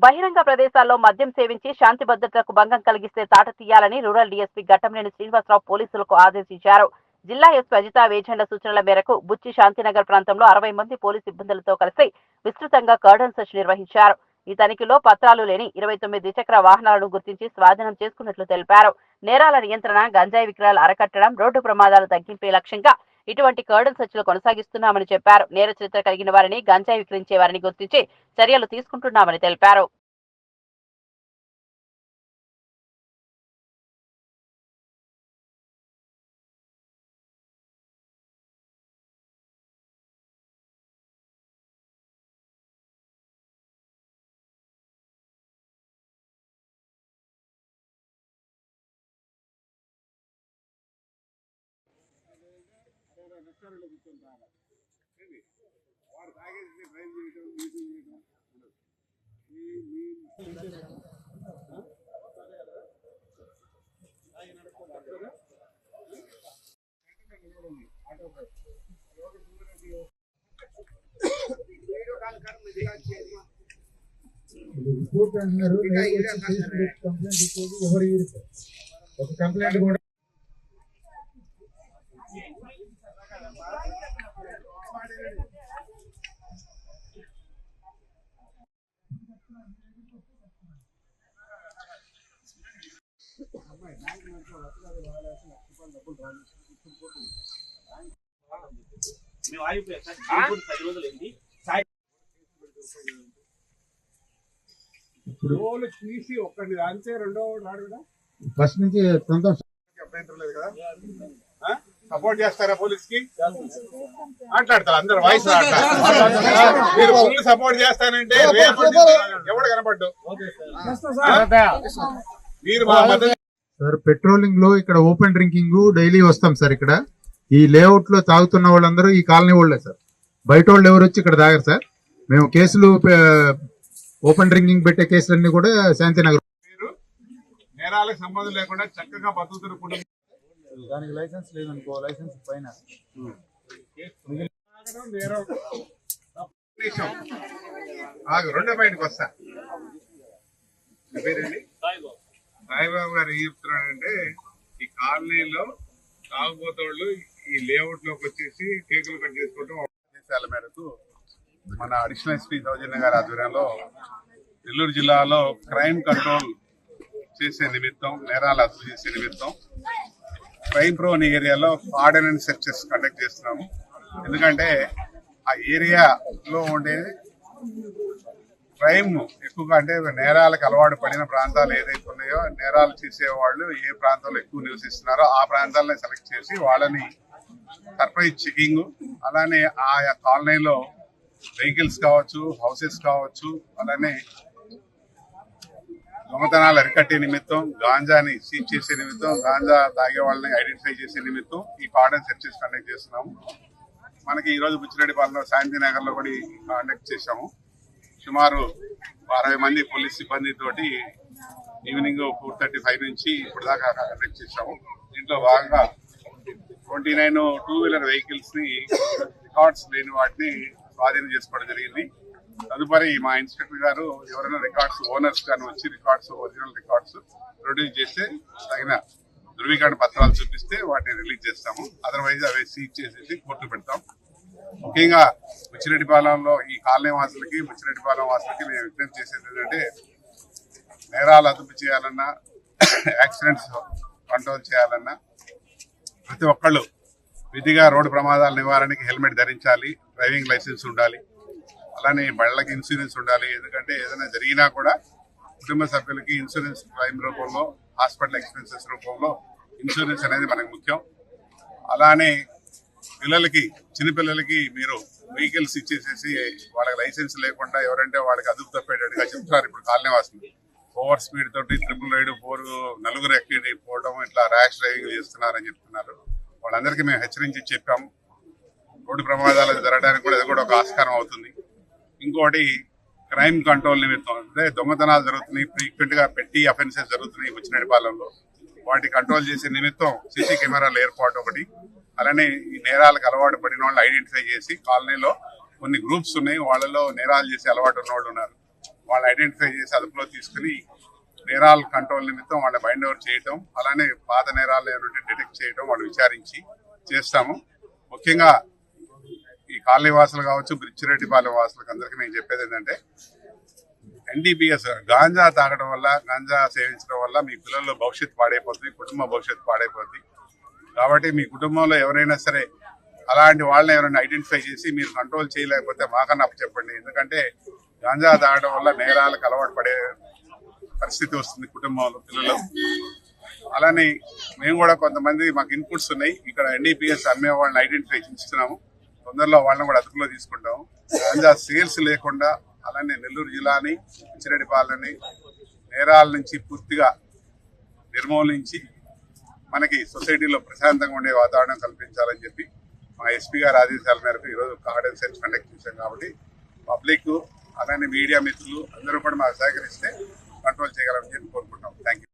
బహిరంగ ప్రదేశాల్లో మద్యం సేవించి శాంతి భద్రతలకు భంగం కలిగిస్తే తాట తీయాలని రూరల్ డీఎస్పీ ఘట్టంనేని శ్రీనివాసరావు పోలీసులకు ఆదేశించారు. జిల్లా ఎస్పీ అజితా వేజండ్ల సూచనల మేరకు బుచ్చి శాంతినగర్ ప్రాంతంలో 60 మంది పోలీసు సిబ్బందులతో కలిసి విస్తృతంగా కార్డన్ సెర్చ్ నిర్వహించారు. ఈ తనిఖీలో పత్రాలు లేని 29 ద్విచక్ర వాహనాలను గుర్తించి స్వాధీనం చేసుకున్నట్లు తెలిపారు. నేరాల నియంత్రణ, గంజాయి విక్రయాలు అరకట్టడం, రోడ్డు ప్రమాదాలు తగ్గింపే లక్ష్యంగా ఇటువంటి కార్డన్ సెర్చ్లు కొనసాగిస్తున్నామని చెప్పారు. నేర చరిత్ర కలిగిన వారిని, గంజాయి విక్రయించే వారిని గుర్తించి చర్యలు తీసుకుంటున్నామని తెలిపారు. రిపోర్ట్ అంటున్నారు కంప్లైంట్ ఇచ్చేది ఎవరు ఒక కంప్లైంట్ కూడా ఇప్పుడు తీసి ఒక్కటి అంతే రెండో రాడు కదా ఫస్ట్ నుంచి అభ్యంతరం లేదు కదా. సపోర్ట్ చేస్తారా పోలీస్ కి? మాట్లాడతారు అందరు వాయిస్ మీరు ఫుల్ సపోర్ట్ చేస్తానంటే ఎవడు కనపడ్డు మీరు మా మద్దతు. సార్ పెట్రోలింగ్ లో ఇక్కడ ఓపెన్ డ్రింకింగ్ డైలీ వస్తాం సార్. ఇక్కడ ఈ లేఅవుట్ లో తాగుతున్న వాళ్ళందరూ ఈ కాలనీ వాళ్ళే సార్. బయట వాళ్ళు ఎవరు వచ్చి ఇక్కడ తాగరు సార్. మేము కేసులు ఓపెన్ డ్రింకింగ్ పెట్టే కేసులన్నీ కూడా శాంతినగర్. మీరు నేరాలకు సంబంధం లేకుండా చక్కగా బతుకుతున్న కుటుంబం. దానికి లైసెన్స్ లేదనుకో, లైసెన్స్ పైన రెండో బయటకు వస్తా. పేరండి సాయిబాబు గారు ఏం చెప్తున్నాడంటే ఈ కాలనీలో తాగుబోతోళ్ళు ఈ లేఅవుట్ లోకి వచ్చేసి కేకులు కట్ చేసుకోవడం ఆదేశాల మేరకు మన అడిషనల్ ఎస్పీ సౌజన్య గారి ఆధ్వర్యంలో నెల్లూరు జిల్లాలో క్రైమ్ కంట్రోల్ చేసే నిమిత్తం, నేరాలు అదుపు చేసే నిమిత్తం క్రైమ్ ప్రోన్ ఏరియాలో ఆర్డినెన్స్ సెర్చెస్ కండక్ట్ చేస్తున్నాము. ఎందుకంటే ఆ ఏరియాలో ఉండే క్రైమ్ ఎక్కువగా, అంటే నేరాలకు అలవాటు పడిన ప్రాంతాలు ఏదైతే ఉన్నాయో, నేరాలు చేసేవాళ్ళు ఏ ప్రాంతంలో ఎక్కువ నివసిస్తున్నారో ఆ ప్రాంతాలని సెలెక్ట్ చేసి వాళ్ళని సర్ప్రైజ్ చెకింగ్, అలానే ఆయా కాలనీలో వెహికల్స్ కావచ్చు, హౌసెస్ కావచ్చు, అలానే దొంగతనాలు అరికట్టే నిమిత్తం, గాంజాని సీజ్ చేసే నిమిత్తం, గాంజా తాగే వాళ్ళని ఐడెంటిఫై చేసే నిమిత్తం ఈ కార్డన్ సెర్చెస్ కండక్ట్ చేస్తున్నాము. మనకి ఈరోజు బుచ్చిరెడ్డిపాలెంలో శాంతినగర్ లో కూడా కండక్ట్ చేశాము. సుమారు 60 మంది పోలీస్ సిబ్బందితోటి ఈవినింగ్ 4:35 నుంచి ఇప్పుడు దాకా కండక్ట్ చేశాము. దీంట్లో భాగంగా 29 2-వీలర్ వెహికల్స్ ని, రికార్డ్స్ లేని వాటిని స్వాధీనం చేసుకోవడం జరిగింది. తదుపరి మా ఇన్స్పెక్టర్ గారు ఎవరైనా రికార్డ్స్ ఓనర్స్ కానీ వచ్చి రికార్డ్స్, ఒరిజినల్ రికార్డ్స్ ప్రొడ్యూస్ చేస్తే, తగిన ధృవీకరణ పత్రాలు చూపిస్తే వాటిని రిలీజ్ చేస్తాము. అదర్వైజ్ అవి సీజ్ చేసేసి కోర్టు పెడతాం. ముఖ్యంగా బుచ్చిరెడ్డిపాలెంలో ఈ కాలనీ వాసులకి, బుచ్చిరెడ్డిపాలెం వాసులకి మేము విజ్ఞప్తి చేసేది ఏంటంటే, నేరాలు అదుపు చేయాలన్నా, యాక్సిడెంట్స్ కంట్రోల్ చేయాలన్నా ప్రతి ఒక్కళ్ళు విధిగా రోడ్డు ప్రమాదాల నివారణకి హెల్మెట్ ధరించాలి, డ్రైవింగ్ లైసెన్స్ ఉండాలి, అలానే బళ్ళకి ఇన్సూరెన్స్ ఉండాలి. ఎందుకంటే ఏదైనా జరిగినా కూడా కుటుంబ సభ్యులకి ఇన్సూరెన్స్ క్లైమ్ రూపంలో, హాస్పిటల్ ఎక్స్పెన్సెస్ రూపంలో ఇన్సూరెన్స్ అనేది మనకు ముఖ్యం. అలానే పిల్లలకి, చిన్నపిల్లలకి మీరు వెహికల్స్ ఇచ్చేసేసి వాళ్ళకి లైసెన్స్ లేకుండా ఎవరంటే వాళ్ళకి అదుపు తప్పేటట్టుగా చెప్తున్నారు. ఇప్పుడు కాలనీ వాసులు ఓవర్ స్పీడ్ తోటి 4 నలుగురు ఎక్కి పోవడం, ఇట్లా ర్యాష్ డ్రైవింగ్ చేస్తున్నారని చెప్తున్నారు. వాళ్ళందరికీ మేము హెచ్చరించి చెప్పాము. రోడ్డు ప్రమాదాలు జరగడానికి కూడా ఇది కూడా ఒక ఆస్కారం అవుతుంది. ఇంకోటి క్రైమ్ కంట్రోల్ నిమిత్తం, అంటే దొంగతనాలు జరుగుతున్నాయి, ఫ్రీక్వెంట్ గా పెట్టి అఫెన్సెస్ జరుగుతున్నాయి బుచ్చిరెడ్డిపాలెంలో. వాటి కంట్రోల్ చేసే నిమిత్తం సీసీ కెమెరాల ఏర్పాటు ఒకటి, అలానే ఈ నేరాలకు అలవాటు పడిన వాళ్ళు ఐడెంటిఫై చేసి, కాలనీలో కొన్ని గ్రూప్స్ ఉన్నాయి, వాళ్ళలో నేరాలు చేసే అలవాటు ఉన్న వాళ్ళు ఉన్నారు, వాళ్ళని ఐడెంటిఫై చేసి అదుపులో తీసుకుని నేరాల కంట్రోల్ నిమిత్తం వాళ్ళని బైండ్ ఓవర్ చేయటం, అలానే పాత నేరాలు ఏమంటే డిటెక్ట్ చేయడం, వాళ్ళు విచారించి చేస్తాము. ముఖ్యంగా ఈ కాలనీ వాసులు కావచ్చు, బ్రిచ్చిరెడ్డిపాలెం వాసులకు అందరికీ నేను చెప్పేది ఏంటంటే ఎన్డీపీఎస్ గాంజా తాగడం వల్ల, గాంజా సేవించడం వల్ల మీ పిల్లల భవిష్యత్తు పాడైపోతుంది, కుటుంబ భవిష్యత్తు పాడైపోతుంది. కాబట్టి మీ కుటుంబంలో ఎవరైనా సరే అలాంటి వాళ్ళని ఎవరైనా ఐడెంటిఫై చేసి మీరు కంట్రోల్ చేయలేకపోతే మాకన్నా చెప్పండి. ఎందుకంటే గాంజా తాగడం వల్ల నేరాలకు అలవాటు పడే పరిస్థితి వస్తుంది కుటుంబంలో పిల్లలు. అలానే మేము కూడా కొంతమంది మాకు ఇన్పుట్స్ ఉన్నాయి, ఇక్కడ ఎన్డీపీఎస్ అమ్మే వాళ్ళని ఐడెంటిఫై చేస్తున్నాము. తొందరలో వాళ్ళని కూడా అదుపులో తీసుకుంటాము. గాంజా సేల్స్ లేకుండా అలానే నెల్లూరు జిల్లాని, పిచ్చిరెడ్డిపాలెంని నేరాల నుంచి పూర్తిగా నిర్మూలించి మనకి సొసైటీలో ప్రశాంతంగా ఉండే వాతావరణం కల్పించాలని చెప్పి మా ఎస్పీ గారి ఆదేశాల మేరకు ఈరోజు కార్డన్ సెర్చ్ కండక్ట్ చేశాం. కాబట్టి పబ్లిక్ అలానే మీడియా మిత్రులు అందరూ కూడా మాకు సహకరిస్తే